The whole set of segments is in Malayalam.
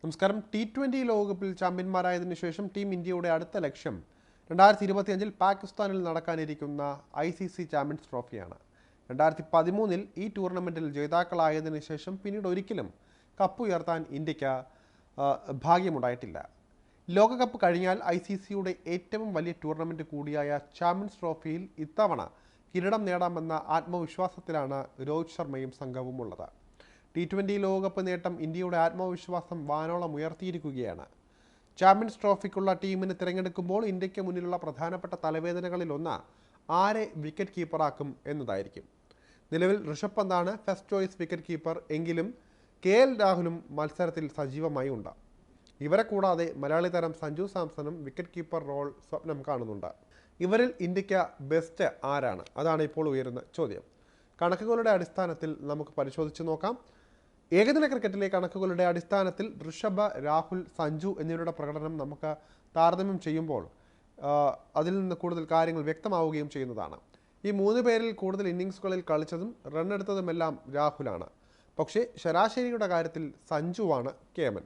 നമസ്കാരം. T20 ലോകകപ്പിൽ ചാമ്പ്യന്മാരായതിനു ശേഷം ടീം ഇന്ത്യയുടെ അടുത്ത ലക്ഷ്യം 2025 പാകിസ്ഥാനിൽ നടക്കാനിരിക്കുന്ന ICC ചാമ്പ്യൻസ് ട്രോഫിയാണ്. 2013 ഈ ടൂർണമെന്റിൽ ജേതാക്കളായതിനു ശേഷം പിന്നീട് ഒരിക്കലും കപ്പ് ഉയർത്താൻ ഇന്ത്യക്ക് ഭാഗ്യമുണ്ടായിട്ടില്ല. ലോകകപ്പ് കഴിഞ്ഞാൽ ICCയുടെ ഏറ്റവും വലിയ ടൂർണമെന്റ് കൂടിയായ ചാമ്പ്യൻസ് ട്രോഫിയിൽ ഇത്തവണ കിരീടം നേടാമെന്ന ആത്മവിശ്വാസത്തിലാണ് രോഹിത് ശർമ്മയും സംഘവും ഉള്ളത്. T20 ലോകകപ്പ് നേട്ടം ഇന്ത്യയുടെ ആത്മവിശ്വാസം വാനോളം ഉയർത്തിയിരിക്കുകയാണ്. ചാമ്പ്യൻസ് ട്രോഫിക്കുള്ള ടീമിനെ തിരഞ്ഞെടുക്കുമ്പോൾ ഇന്ത്യക്ക് മുന്നിലുള്ള പ്രധാനപ്പെട്ട തലവേദനകളിലൊന്ന് ആരെ വിക്കറ്റ് കീപ്പറാക്കും എന്നതായിരിക്കും. നിലവിൽ ഋഷഭ് പന്താണ് ഫസ്റ്റ് ചോയ്സ് വിക്കറ്റ് കീപ്പർ എങ്കിലും KL രാഹുലും മത്സരത്തിൽ സജീവമായി ഉണ്ട്. ഇവരെ കൂടാതെ മലയാളി താരം സഞ്ജു സാംസണും വിക്കറ്റ് കീപ്പർ റോൾ സ്വപ്നം കാണുന്നുണ്ട്. ഇവരിൽ ഇന്ത്യക്ക് ബെസ്റ്റ് ആരാണ്? അതാണ് ഇപ്പോൾ ഉയരുന്ന ചോദ്യം. കണക്കുകളുടെ അടിസ്ഥാനത്തിൽ നമുക്ക് പരിശോധിച്ച് നോക്കാം. ഏകദിന ക്രിക്കറ്റിലെ കണക്കുകളുടെ അടിസ്ഥാനത്തിൽ ഋഷഭ്, രാഹുൽ, സഞ്ജു എന്നിവരുടെ പ്രകടനം നമുക്ക് താരതമ്യം ചെയ്യുമ്പോൾ അതിൽ നിന്ന് കൂടുതൽ കാര്യങ്ങൾ വ്യക്തമാവുകയും ചെയ്യുന്നതാണ്. ഈ മൂന്ന് പേരിൽ കൂടുതൽ ഇന്നിങ്സുകളിൽ കളിച്ചതും റണ്ണെടുത്തതുമെല്ലാം രാഹുലാണ്. പക്ഷേ ശരാശരിയുടെ കാര്യത്തിൽ സഞ്ജുവാണ് കേമൻ.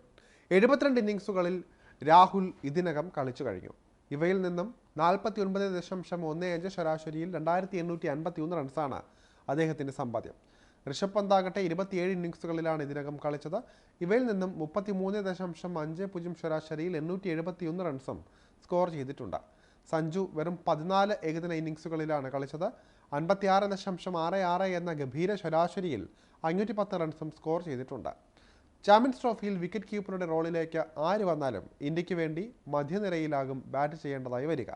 72 ഇന്നിങ്സുകളിൽ രാഹുൽ ഇതിനകം കളിച്ചു കഴിഞ്ഞു. ഇവയിൽ നിന്നും 49.15 ശരാശരിയിൽ 2851 റൺസാണ് അദ്ദേഹത്തിൻ്റെ സമ്പാദ്യം. ഋഷഭ് പന്താകട്ടെ 27 ഇന്നിങ്സുകളിലാണ് ഇതിനകം കളിച്ചത്. ഇവയിൽ നിന്നും 33.50 ശരാശരിയിൽ 871 റൺസും സ്കോർ ചെയ്തിട്ടുണ്ട്. സഞ്ജു വെറും 14 ഏകദിന ഇന്നിങ്സുകളിലാണ് കളിച്ചത്. 56.66 എന്ന ഗംഭീര ശരാശരിയിൽ 510 റൺസും സ്കോർ ചെയ്തിട്ടുണ്ട്. ചാമ്പ്യൻസ് ട്രോഫിയിൽ വിക്കറ്റ് കീപ്പറുടെ റോളിലേക്ക് ആര് വന്നാലും ഇന്ത്യക്ക് വേണ്ടി മധ്യനിരയിലാകും ബാറ്റ് ചെയ്യേണ്ടതായി വരിക.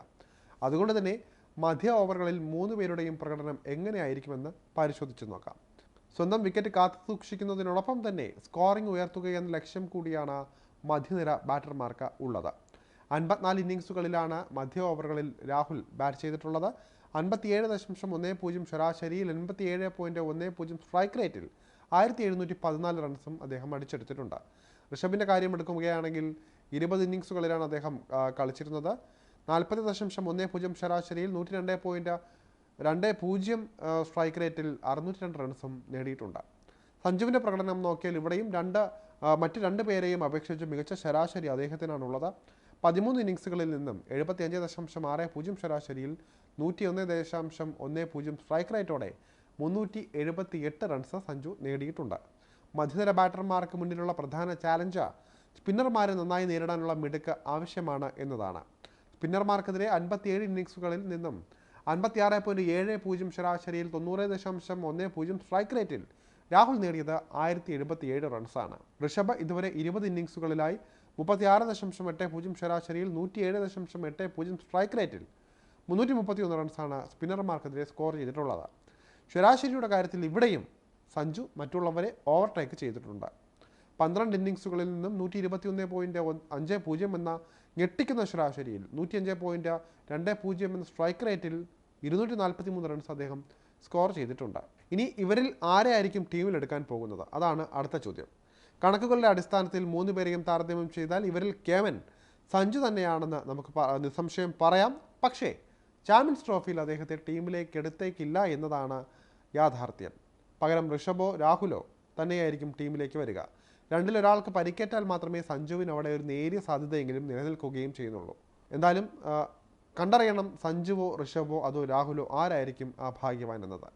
അതുകൊണ്ട് തന്നെ മധ്യ ഓവറുകളിൽ 3 പേരുടെയും പ്രകടനം എങ്ങനെയായിരിക്കുമെന്ന് പരിശോധിച്ച് നോക്കാം. സ്വന്തം വിക്കറ്റ് കാത്തു സൂക്ഷിക്കുന്നതിനോടൊപ്പം തന്നെ സ്കോറിംഗ് ഉയർത്തുകയെന്ന ലക്ഷ്യം കൂടിയാണ് മധ്യനിര ബാറ്റർമാർക്ക് ഉള്ളത്. 54 ഇന്നിങ്സുകളിലാണ് മധ്യ ഓവറുകളിൽ രാഹുൽ ബാറ്റ് ചെയ്തിട്ടുള്ളത്. 57.10 ശരാശരിയിൽ 87.10 സ്ട്രൈക്ക് റേറ്റിൽ 1714 റൺസും അദ്ദേഹം അടിച്ചെടുത്തിട്ടുണ്ട്. ഋഷഭിൻ്റെ കാര്യം എടുക്കുകയാണെങ്കിൽ 20 ഇന്നിങ്സുകളിലാണ് അദ്ദേഹം കളിച്ചിരുന്നത്. 40.10 ശരാശരിയിൽ 102.20 സ്ട്രൈക്ക് റേറ്റിൽ 602 റൺസും നേടിയിട്ടുണ്ട്. സഞ്ജുവിൻ്റെ പ്രകടനം നോക്കിയാൽ ഇവിടെയും മറ്റ് രണ്ട് പേരെയും അപേക്ഷിച്ച് മികച്ച ശരാശരി അദ്ദേഹത്തിനാണുള്ളത്. 13 ഇന്നിങ്സുകളിൽ നിന്നും 75.60 ശരാശരിയിൽ 101.10 സ്ട്രൈക്ക് റേറ്റോടെ 378 റൺസ് സഞ്ജു നേടിയിട്ടുണ്ട്. മധ്യനിര ബാറ്റർമാർക്ക് മുന്നിലുള്ള പ്രധാന ചാലഞ്ച് സ്പിന്നർമാരെ നന്നായി നേരിടാനുള്ള മിടുക്ക് ആവശ്യമാണ് എന്നതാണ്. സ്പിന്നർമാർക്കെതിരെ 57 ഇന്നിങ്സുകളിൽ നിന്നും 56.70 ശരാശരിയിൽ 90.10 സ്ട്രൈക്ക് റേറ്റിൽ രാഹുൽ നേടിയത് 1077 റൺസാണ്. ഋഷഭ് ഇതുവരെ 20 ഇന്നിങ്സുകളിലായി 36.80 ശരാശരിയിൽ 107.80 സ്ട്രൈക്ക് റേറ്റിൽ 331 റൺസാണ് സ്പിന്നർമാർക്കെതിരെ സ്കോർ ചെയ്തിട്ടുള്ളത്. ശരാശരിയുടെ കാര്യത്തിൽ ഇവിടെയും സഞ്ജു മറ്റുള്ളവരെ ഓവർടേക്ക് ചെയ്തിട്ടുണ്ട്. 12 ഇന്നിങ്സുകളിൽ നിന്നും 121.50 എന്ന ഞെട്ടിക്കുന്ന ശരാശരിയിൽ 105.20 എന്ന സ്ട്രൈക്ക് റേറ്റിൽ 243 റൺസ് അദ്ദേഹം സ്കോർ ചെയ്തിട്ടുണ്ട്. ഇനി ഇവരിൽ ആരെയായിരിക്കും ടീമിലെടുക്കാൻ പോകുന്നത്? അതാണ് അടുത്ത ചോദ്യം. കണക്കുകളുടെ അടിസ്ഥാനത്തിൽ 3 പേരെയും താരതമ്യം ചെയ്താൽ ഇവരിൽ കേമൻ സഞ്ജു തന്നെയാണെന്ന് നമുക്ക് നിസ്സംശയം പറയാം. പക്ഷേ ചാമ്പ്യൻസ് ട്രോഫിയിൽ അദ്ദേഹത്തെ ടീമിലേക്ക് എടുത്തേക്കില്ല എന്നതാണ് യാഥാർത്ഥ്യം. പകരം ഋഷഭോ രാഹുലോ തന്നെയായിരിക്കും ടീമിലേക്ക് വരിക. രണ്ടിലൊരാൾക്ക് പരിക്കേറ്റാൽ മാത്രമേ സഞ്ജുവിന് അവിടെ ഒരു നേരിയ സാധ്യതയെങ്കിലും നിലനിൽക്കുകയും ചെയ്യുന്നുള്ളൂ. എന്തായാലും കണ്ടറിയണം സഞ്ജുവോ ഋഷഭോ അതോ രാഹുലോ ആരായിരിക്കും ആ ഭാഗ്യവാൻ എന്നത്.